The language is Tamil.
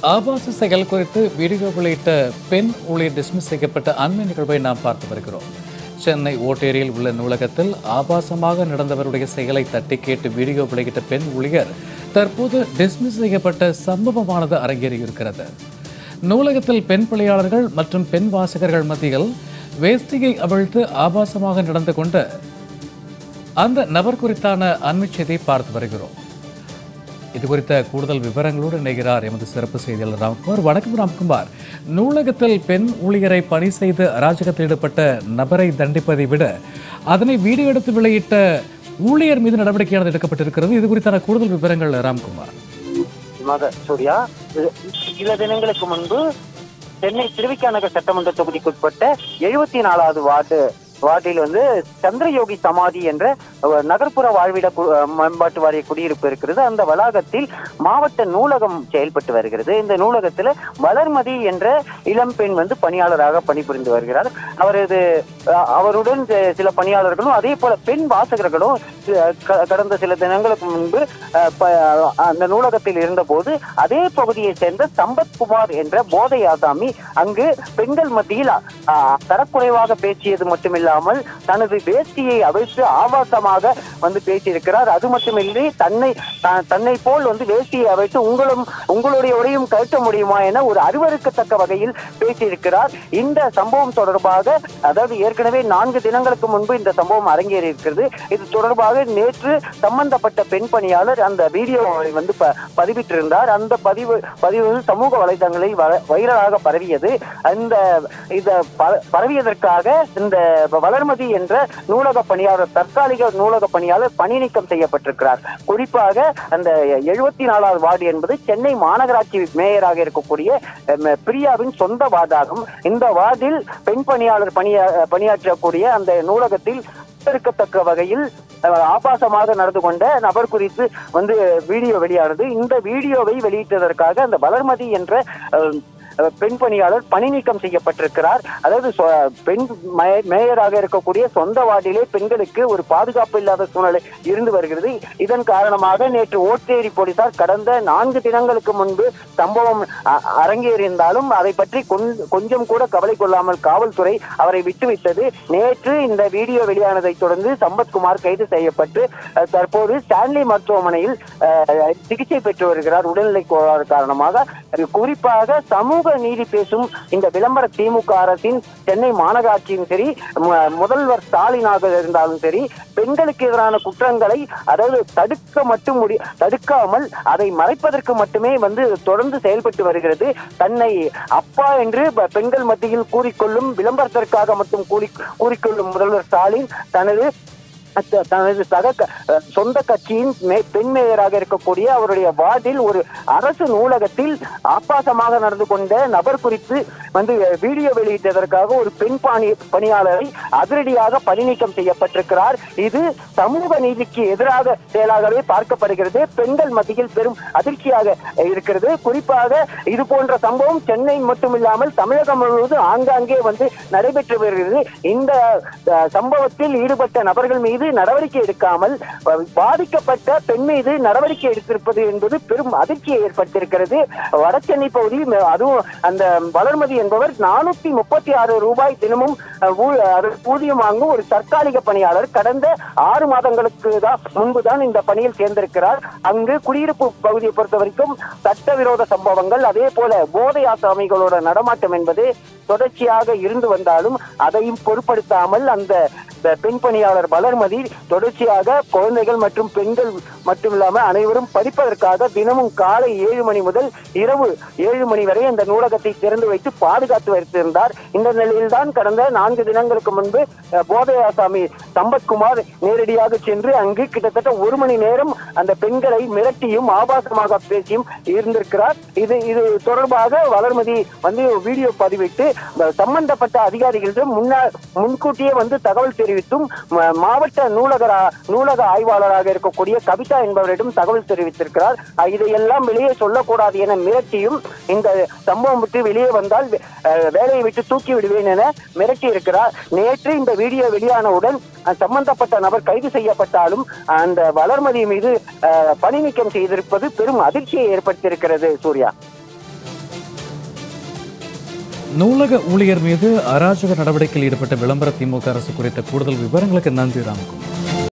ஆபாச செயல் குறித்து வீடியோ வெளியிட்ட பெண் ஊழியர் டிஸ்மிஸ் செய்யப்பட்ட அண்மை நிகழ்வை நாம் பார்த்து வருகிறோம். சென்னை ஓட்டேரியில் உள்ள நூலகத்தில் ஆபாசமாக நடந்தவருடைய செயலை தட்டி கேட்டு வீடியோ வெளியிட்ட பெண் ஊழியர் தற்போது டிஸ்மிஸ் செய்யப்பட்ட சம்பவமானது அரங்கேறியிருக்கிறது. நூலகத்தில் பெண் பணியாளர்கள் மற்றும் பெண் வாசகர்கள் மத்தியில் வேஷ்டியை அவிழ்த்து ஆபாசமாக நடந்து கொண்ட அந்த நபர் குறித்தான அண்மை செய்தியை பார்த்து வருகிறோம். இது குறித்த கூடுதல் விவரங்களோடு இணைகிறார் எமது சிறப்பு செய்தியாளர் ராம்குமார். வணக்கம் ராம்குமார். நூலகத்தில் பெண் ஊழியரை பணி செய்து அராஜகத்தில் ஈடுபட்ட நபரை தண்டிப்பதை விட அதனை வீடியோ எடுத்து வெளியிட்ட ஊழியர் மீது நடவடிக்கையானது எடுக்கப்பட்டிருக்கிறது. இது குறித்தான கூடுதல் விவரங்கள் ராம்குமார். சூர்யா, சில தினங்களுக்கு முன்பு சென்னை திருவிக நகர் சட்டமன்ற தொகுதிக்குட்பட்ட 74வது வார்டில் சந்திரயோகி சமாதி என்ற நகர்ப்புற வாழ்விட மேம்பாட்டு வாரிய குடியிருப்பு இருக்கிறது. அந்த வளாகத்தில் மாவட்ட நூலகம் செயல்பட்டு வருகிறது. இந்த நூலகத்தில் வளர்மதி என்ற இளம்பெண் பணியாளராக பணிபுரிந்து வருகிறார். அவருடன் சில பணியாளர்களும் அதே போல பெண் வாசகர்களும் கடந்த சில தினங்களுக்கு முன்பு அந்த நூலகத்தில் இருந்தபோது அதே பகுதியை சேர்ந்த சம்பத்குமார் என்ற போதை ஆசாமி அங்கு பெண்கள் மத்தியில் தரக்குறைவாக பேசியது மட்டுமில்லாமல் தனது வேஷ்டியை அவிழ்த்து ஆபாசமாக பேசியிருக்கிறார். அது மட்டுமின்றி தன்னை போல் வேஷ்டியை அவிழ்த்து உங்களுடைய உடையும் கழட்ட முடியுமா என ஒரு அருவருக்கத்தக்க வகையில் பேசியிருக்கிறார். இந்த சம்பவம் தொடர்பாக, அதாவது ஏற்கனவே 4 தினங்களுக்கு முன்பு இந்த சம்பவம் அரங்கேறி இருக்கிறது. இது தொடர்பாக நேற்று சம்பந்தப்பட்ட பெண் பணியாளர் அந்த வீடியோவை பதிவிட்டிருந்தார். அந்த பதிவு சமூக வலைதளங்களில் வைரலாக பரவியது. பரவியதற்காக இந்த வளர்மதி என்ற நூலக பணியாளர், தற்காலிக நூலக பணியாளர் பணி நீக்கம் செய்யப்பட்டிருக்கிறார். குறிப்பாக அந்த 74வது வார்டு என்பது சென்னை மாநகராட்சி மேயராக இருக்கக்கூடிய பிரியாவின் சொந்த வார்டாகும். இந்த வார்டில் பெண் பணியாளர் பணியாற்றக்கூடிய அந்த நூலகத்தில் இருக்கத்தக்க வகையில் ஆபாசமாக நடந்து கொண்ட நபர் குறித்து வீடியோ வெளியானது. இந்த வீடியோவை வெளியிட்டதற்காக அந்த வளர்மதி என்ற பெண் பணியாளர் பணி நீக்கம் செய்யப்பட்டிருக்கிறார். அதாவது பெண் மேயராக இருக்கக்கூடிய சொந்த வார்டிலே பெண்களுக்கு ஒரு பாதுகாப்பு இல்லாத சூழ்நிலை இருந்து வருகிறது. இதன் காரணமாக நேற்று ஓட்டேரி போலீசார் கடந்த 4 தினங்களுக்கு முன்பு சம்பவம் அரங்கேறியிருந்தாலும் அதை பற்றி கொஞ்சம் கூட கவலை கொள்ளாமல் காவல்துறை அவரை விட்டுவிட்டது. நேற்று இந்த வீடியோ வெளியானதை தொடர்ந்து சம்பத்குமார் கைது செய்யப்பட்டு தற்போது ஸ்டான்லி மருத்துவமனையில் சிகிச்சை பெற்று வருகிறார் உடல்நிலை கோளாறு காரணமாக. குறிப்பாக சமூக நீதி பேசும் இந்த விளம்பர திமுக அரசின் சென்னை மாநகராட்சியும் சரி, முதல்வர் ஸ்டாலினாக இருந்தாலும் சரி, பெண்களுக்கு எதிரான குற்றங்களை அதாவது தடுக்காமல் அதை மறைப்பதற்கு மட்டுமே தொடர்ந்து செயல்பட்டு வருகிறது. தன்னை அப்பா என்று பெண்கள் மத்தியில் கூறிக்கொள்ளும், விளம்பரத்திற்காக மட்டும் கூறிக்கொள்ளும் முதல்வர் ஸ்டாலின் தனது சொந்த கட்சியின் பெண் மேயராக இருக்கக்கூடிய அவருடைய வார்டில் ஒரு அரசு நூலகத்தில் ஆபாசமாக நடந்து கொண்ட நபர் குறித்து வீடியோ வெளியிட்டதற்காக ஒரு பெண் பணியாளரை அதிரடியாக பணி நீக்கம் செய்யப்பட்டிருக்கிறார். இது சமூக நீதிக்கு எதிராக செயலாகவே பார்க்கப்படுகிறது. பெண்கள் மத்தியில் பெரும் அதிர்ச்சியாக இருக்கிறது. குறிப்பாக இது போன்ற சம்பவம் சென்னை மட்டுமில்லாமல் தமிழகம் முழுவதும் ஆங்காங்கே நடைபெற்று வருகிறது. இந்த சம்பவத்தில் ஈடுபட்ட நபர்கள் மீது நடவடிக்கை எடுக்காமல் பாதிக்கப்பட்ட பெண் மீது நடவடிக்கை எடுத்திருப்பது என்பது பெரும் அதிர்ச்சியை ஏற்படுத்தியிருக்கிறது. வடசென்னை பகுதி, அதுவும் அந்த வளர்மதி என்பவர் 436 ரூபாய் தினமும் ஊதியம் வாங்கும் ஒரு தற்காலிக பணியாளர். கடந்த 6 மாதங்களுக்கு முன்புதான் இந்த பணியில் சேர்ந்திருக்கிறார். அங்கு குடியிருப்பு பகுதியை பொறுத்த வரைக்கும் சட்டவிரோத சம்பவங்கள், அதே போல போதை ஆசாமிகளோட நடமாட்டம் என்பது தொடர்ச்சியாக இருந்து வந்தாலும் அதையும் பொருட்படுத்தாமல் அந்த பெண் பணியாளர் வளர்மதி தொடர்ச்சியாக குழந்தைகள் மற்றும் பெண்கள் மட்டுமில்லாமல் அனைவரும் படிப்பதற்காக தினமும் காலை 7 மணி முதல் இரவு 7 மணி வரை அந்த நூலகத்தை திறந்து வைத்து பாதுகாத்து வைத்திருந்தார். இந்த நிலையில்தான் கடந்த 4 தினங்களுக்கு முன்பு போதை ஆசாமி சம்பத்குமார் நேரடியாக சென்று அங்கு கிட்டத்தட்ட 1 மணி நேரம் அந்த பெண்களை மிரட்டியும் ஆபாசமாக பேசியும் இருந்திருக்கிறார். இது தொடர்பாக வளர்மதி வீடியோ பதிவிட்டு சம்பந்தப்பட்ட அதிகாரிகளிடம் முன்கூட்டியே தகவல் தெரிவித்தும் மாவட்ட நூலக ஆய்வாளராக இருக்கக்கூடிய கவிதா என்பவரிடம் தகவல் தெரிவித்திருக்கிறார். இதையெல்லாம் வெளியே சொல்லக்கூடாது என மிரட்டியும், இந்த சம்பவம் விட்டு வெளியே வந்தால் வேலையை விட்டு தூக்கி விடுவேன் என மிரட்டி இருக்கிறார். நேற்று இந்த வீடியோ வெளியானவுடன் சம்பந்தப்பட்ட நபர் கைது செய்யப்பட்டாலும் அந்த வளர்மதி மீது பணி நீக்கம் செய்திருப்பது பெரும் அதிர்ச்சியை ஏற்படுத்தியிருக்கிறது. சூர்யா. நூலக ஊழியர் மீது அராஜக நடவடிக்கையில் ஈடுபட்ட விளம்பர திமுக அரசு குறித்த கூடுதல் விவரங்களுக்கு நன்றி ராம்குமார்.